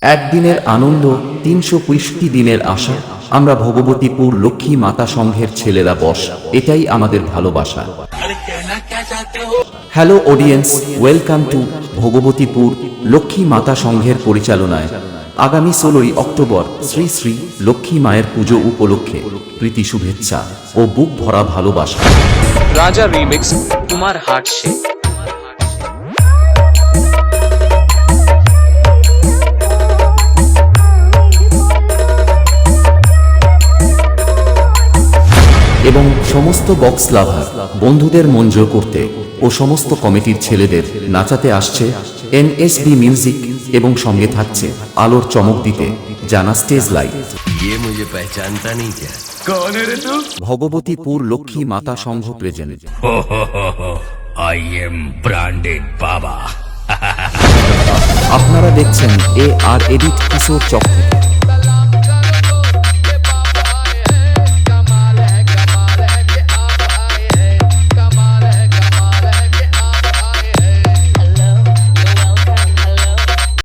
একদিনের আনন্দ, ৩৬৫ দিনের আশা। আমরা ভগবতীপুর লক্ষ্মী মাতা সংঘের ছেলেরা বস, এটাই আমাদের ভালোবাসা। Hello audience, welcome to Bhagabatipur Lakshmi মাতা সংঘের পরিচালনায় আগামী ১৬ই অক্টোবর শ্রী শ্রী লক্ষ্মী মায়ের পুজো উপলক্ষে প্রীতি শুভেচ্ছা ও বুক ভরা ভালোবাসা। রাজা রিমিক্স, কুমার হাটশে। এবং সমস্ত বক্স লাভার বন্ধুদের মন জয় করতে ও সমস্ত কমিটির ছেলেদের নাচাতে আসছে এনএসবি মিউজিক, এবং সঙ্গে থাকছে আলোর চমক দিতে জানা স্টেজ লাইট। ভগবতীপুর লক্ষ্মী মাতা সংঘ present. I am branded Baba. আপনারা দেখছেন এ আর এডিট কিশোর চক থেকে।